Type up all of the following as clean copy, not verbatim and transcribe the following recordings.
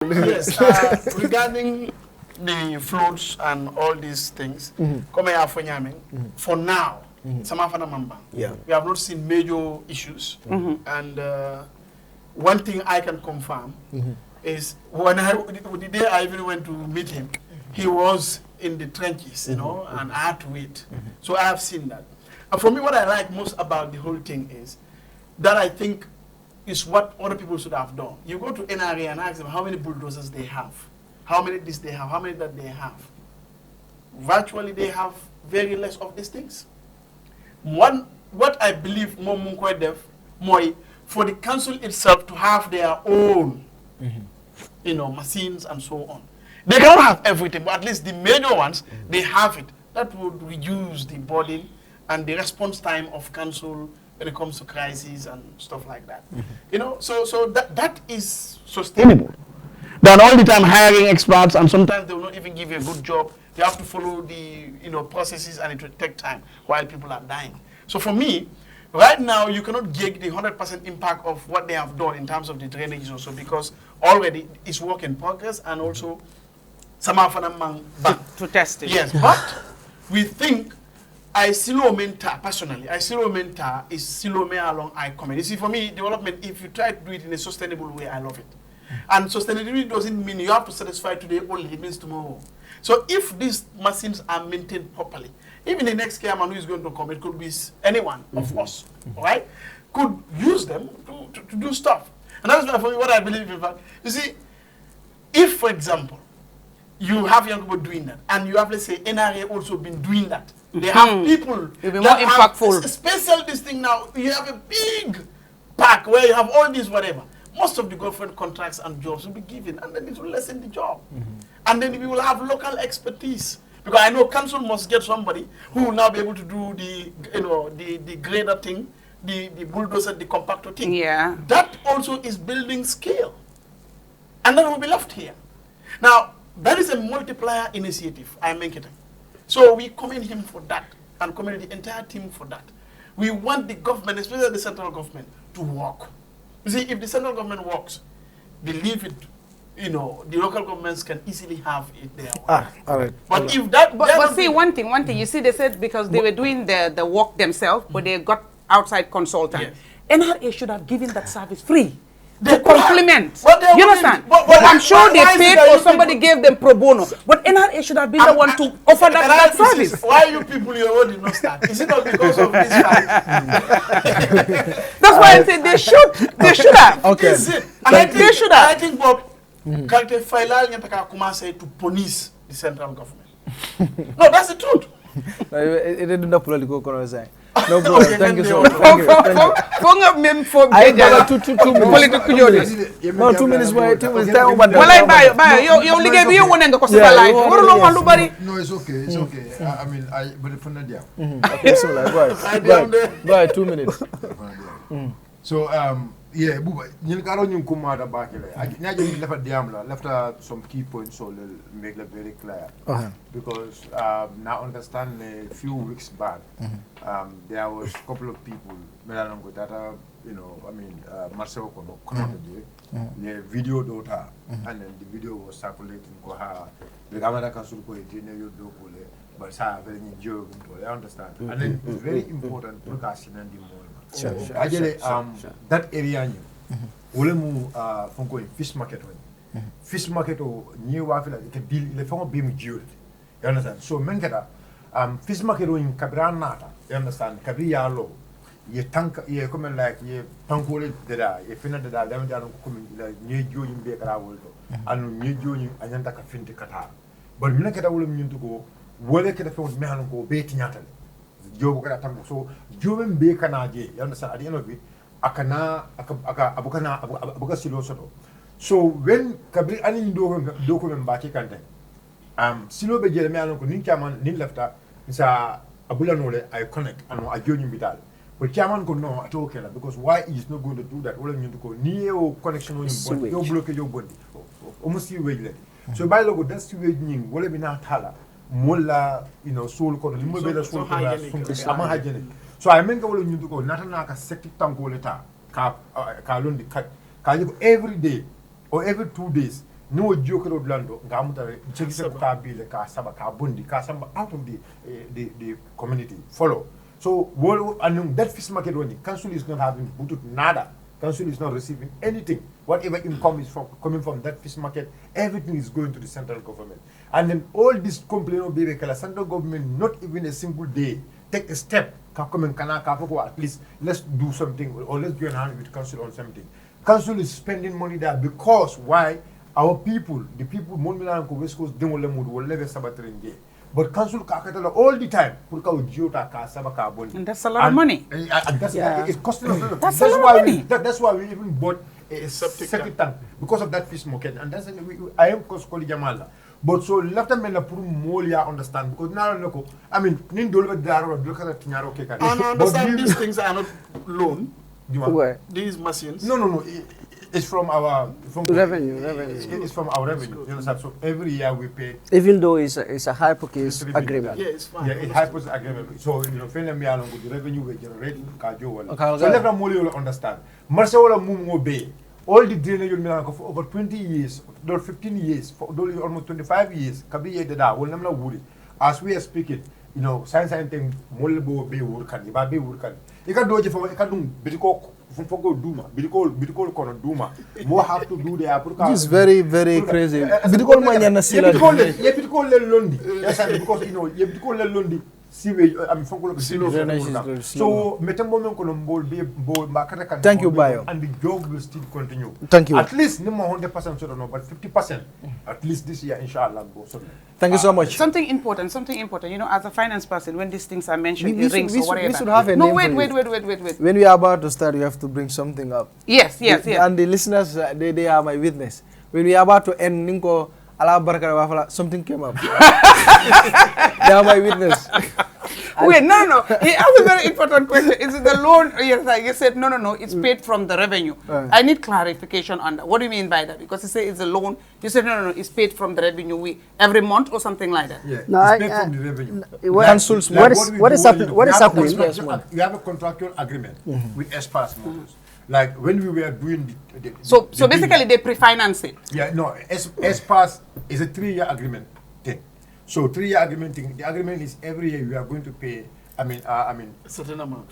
Yes, regarding the floods and all these things, for now, yeah, we have not seen major issues. And one thing I can confirm is the day I even went to meet him, he was in the trenches, and I had to wait. So I have seen that. And for me, what I like most about the whole thing is that I think is what other people should have done. You go to NRA and ask them how many bulldozers they have, how many this they have, how many that they have. Virtually, they have very less of these things. What I believe for the council itself to have their own, machines and so on. They cannot have everything, but at least the major ones, they have it. That would reduce the burden and the response time of council when it comes to crises and stuff like that. So that is sustainable. Than all the time hiring experts, and sometimes they will not even give you a good job. They have to follow the processes, and it will take time while people are dying. So for me, right now you cannot gauge the 100% impact of what they have done in terms of the drainage also, because already it's work in progress, and also some of them to test it. Yes, but we think I silo mentor personally. I silo mentor is silo me along I comment. You see, for me, development, if you try to do it in a sustainable way, I love it. And sustainability doesn't mean you have to satisfy today only, it means tomorrow. So if these machines are maintained properly, even the next chairman who is going to come, it could be anyone of us, right? Could use them to do stuff. And that's why for me, what I believe in fact. You see, if, for example, you have young people doing that, and you have, let's say, NRA also been doing that. They have people that be more impactful. Special this thing now. You have a big pack where you have all these whatever. Most of the government contracts and jobs will be given, and then it will lessen the job. And then we will have local expertise. Because I know council must get somebody who will now be able to do the grader thing, the bulldozer, the compactor thing. Yeah. That also is building scale. And that will be left here. Now, that is a multiplier initiative I'm making. So we commend him for that, and commend the entire team for that. We want the government, especially the central government, to work. You see, if the central government works, believe it, the local governments can easily have it there. All right. But if that... But see, one thing, you see, they said because they were doing the work themselves, but they got outside consultants. Yes. NRA should have given that service free. To complement. You understand? But I'm sure they paid or somebody gave them pro bono. But NRA should have been the one to offer that service. Why you people your own did not start? Is it not because of this fact? That's why I said they should have. Okay. And they should have. I think Bob Karte Failal Nyataka Kumase to punish the central government. No, that's the truth. It didn't know political conversation. No problem. Thank you so much. I got two no 2 minutes. Why 2 minutes? Time over. Well, I buy. You only gave you one and go to life. No, it's okay. It's okay. I mean, but it's from Nadia. Okay, so like, go 2 minutes. So, yeah, Buba, you can't come out of back. I left a diamla, left some key points so make it very clear. Because now understand a few weeks back, there was a couple of people, that Marcel the video daughter, and then the video was circulating. The camera can but very enjoyable. I understand. And then it's very important to cash in the moment. That area, ulemu funko fish market one. Fish market o new wafila it bill le fongo bim jewel. You understand? So menketa fish market in kabran nata. You understand? Kabri yalo. Ye tank ye come like ye tankole deda ye fina deda dem janu come like nye jo yimbe kara wolto. Anu nye jo ni anyanta ka finti kata. But menketa ulemu nyuntu ko wole keta fongo mehanu ko beti nyata. Job kata tango so jobem be kana je you understand at the end of it akana abuka silo soto so when kabri ani do ko men baki kante silo be jele me anon ko nin chairman nin lefta sa abula nole I connect and I join vital but chairman ko no at okay because why is not going to do that all you ko ni o connection on yo block yo bondi almost you wait so by logo that's you ning wala bina thala mola soul ko limo be la soul ko ama hajene so I mean wala ñu ko nata naka sekti tanko leta ka londi ka every day or every 2 days no joke ro blando ngamuta jegise ka bile ka saba ka bondi ka samba out of the community follow. So and that fish market only council is not having butut nada. Council is not receiving anything. Whatever income is coming from that fish market, everything is going to the central government. And then all this complaint of the central government, not even a single day, take a step. At least let's do something, or let's join hand with council on something. Council is spending money there because why? Our people, the people, West Coast, they will never sabatering. But council all the time. And that's a lot of money. And that's it's costing us a lot. That's a lot of money. That's why we even bought a septic tank because of that fish market. And that's I am Koskoli Jamala. But so left them in a poor molia understand because now look, I mean, Nindolva Daro, look at Tinyaro Keka. And understand these things are not loan. Where? These machines. No. It's from our revenue. It's from our revenue. You understand? So every year we pay. Even though it's a hypothesis agreement. Yeah, it's fine. Yeah, it's hypothesis agreement. So you know, the revenue we generate, Okay, so let them will understand. Marcel Mumo Bay. All the drainage for over 20 years, 15 years, for almost 25 years, Kabi Dada, will never worry. As we are speaking, you know, science and thing, Molbo Bay work, Baby work. You can do it for Bidiko from Duma, Bidiko Kono Duma. More have to do the Africa. This is very, very crazy. Bidiko Manyana Sila. Bidiko Lundi. Yes, because you know, Bidiko Lundi. Sewage, I'm from so thank you, Bayo. And the job will still continue. Thank you. At least no more 100%, so don't know, but 50%. At least this year, inshallah. Thank you so much. Something important. You know, as a finance person, when these things are mentioned, we rings or whatever. We should have a no, name wait. When we are about to start, you have to bring something up. Yes. And the listeners, they are my witness. When we are about to end, Ninko, Allah Barakah, something came up. They are my witness. Wait, no. He asked a very important question. Is it the loan? Yes, like you said, no. It's paid from the revenue. I need clarification on that. What do you mean by that? Because you say it's a loan. You said, no. It's paid from the revenue every month or something like that. Yeah, no, it's paid from the revenue. What is happening? You have a contractual agreement with Espas Motors. Like when we were doing So basically they pre-finance it. Yeah, no. Espas is a 3-year agreement thing. So 3-year agreement thing. The agreement is every year we are going to pay. I mean, certain amount.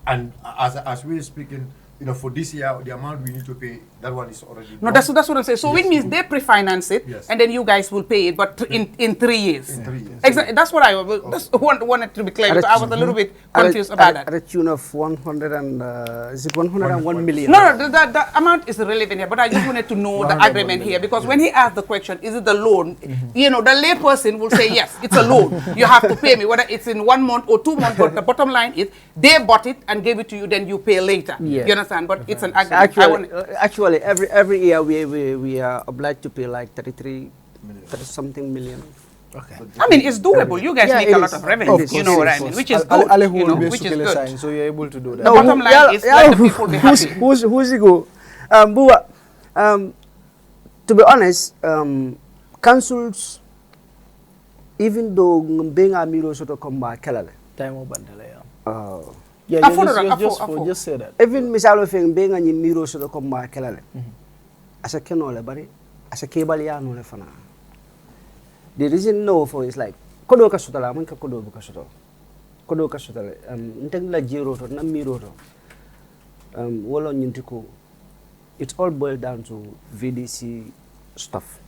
And as we are speaking, you know, for this year, the amount we need to pay, that one is already No, that's what I'm saying. So it means they pre-finance it, and then you guys will pay it, but in 3 years. In 3 years. Exactly. That's what I wanted to be clear. So I was a little bit confused about that. At a tune of 101 million. No, the amount is irrelevant here, but I just wanted to know the agreement here, because when he asked the question, is it the loan? You know, the lay person will say, yes, it's a loan. You have to pay me, whether it's in 1 month or 2 months, but the bottom line is they bought it and gave it to you, then you pay later. Yeah. You understand? But it's an agreement. Actually, every year we are obliged to pay like 30 something million. Okay. I mean, it's doable. You guys make a lot of revenue. You know what I mean? Which is good. You know, which is good. So you're able to do that. The bottom line is let the people be happy. Who's the go? Buwa, to be honest, councils, even though being a miro sort of come back, time of bandala. Yeah, just say that. Even misalo feng being a miro sort of come back, as a kenole bari, as a cabaliano le fana. The reason no for is like kodo kasutala man ka kodo kasutala. Kodo kasutala nteng la jiro to na miro to wolo nyintiko. It all boils down to VDC stuff.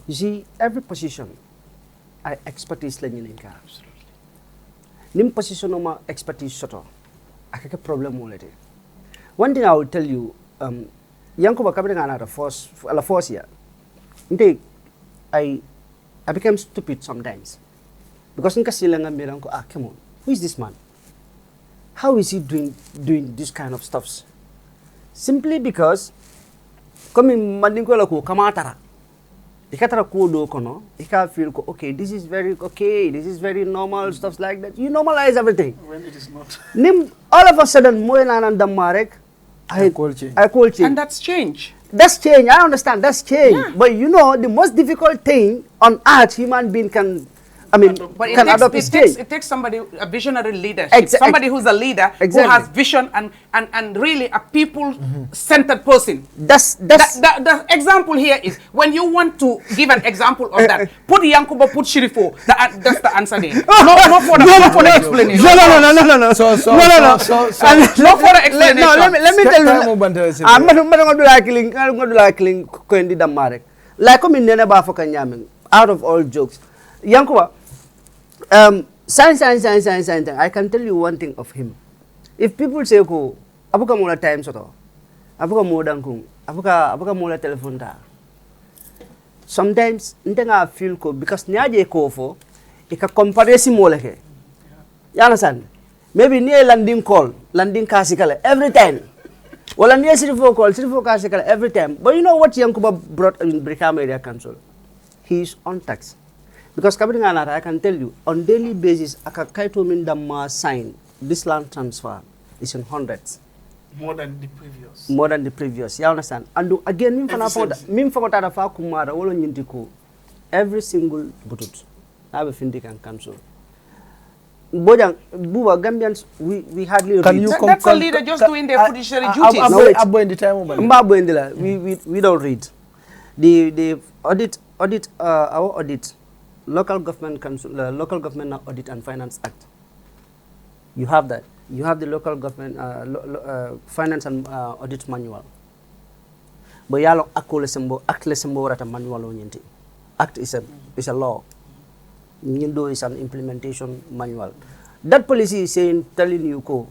You see, every position I expertise la nyininka. Nim position ma expertise soto. Akake problem molete. One thing I will tell you, yanko ba kabri ngana la force ya. Inte I became stupid sometimes. Because nka silanga miranko come on. Who is this man? How is he doing this kind of stuffs? Simply because coming mandinko la ko kamatara. Ikatara ko do kono, ika feel ko okay, this is very normal, stuff like that. You normalize everything. When it is not. All of a sudden mo na damarek I call change. And that's change. That's change. I understand. That's change. Yeah. But you know, the most difficult thing on earth human being can I mean, but can adopt his stage. it takes somebody, a visionary leader, Exactly. somebody who's a leader, Exactly. who has vision and really a people-centered person. That's The example here is, when you want to give an example of that, put Yankuba, put Shirifo, that's the answer there. No further explanation. No. So No further explanation. No, let me tell you. I'm not going to like killing Kwendi Damarek. Like come in Nene Bafaka Nyamin, out of all jokes. Yankuba, science. I can tell you one thing of him. If people say, "Ko, abuka mola time soto, abuka mola dankung, abuka mola telephone ta," sometimes ntenga feel ko because niaje ko fo, ika comparison mola ke. You understand? Maybe near landing call, landing kasikale every time. Well, near Sirifo call, Sirifo kasikale every time. But you know what Yankuba brought in Brikama Area Council? He is on tax. Because I can tell you, on daily basis, Akakaito Mindama sign, this land transfer is in hundreds. More than the previous. More than the previous. You understand? And again, every single butut. I have a Findic and council. Bojang, Buba, Gambians, we hardly read. That's a leader just doing their fiduciary duties. We don't read. The audit, our audit, Local Government Council, Local Government Audit and Finance Act. You have that. You have the Local Government Finance and Audit Manual. But yalo act lesembo rata manual onyenti. Act is a law. Nindo is an implementation manual. That policy is saying, telling you,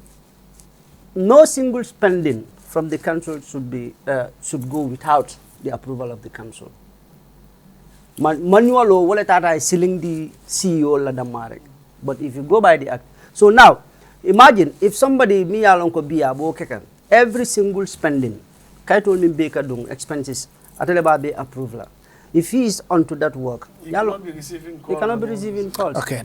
no single spending from the council should go without the approval of the council. Manual or wallet is sealing the CEO la damare. But if you go by the act, so now imagine if somebody me alonko biya bo kekan every single spending kaito ni beka dung expenses ateleba be approval. If he is onto that work, he cannot be receiving calls. He cannot be receiving calls. Okay,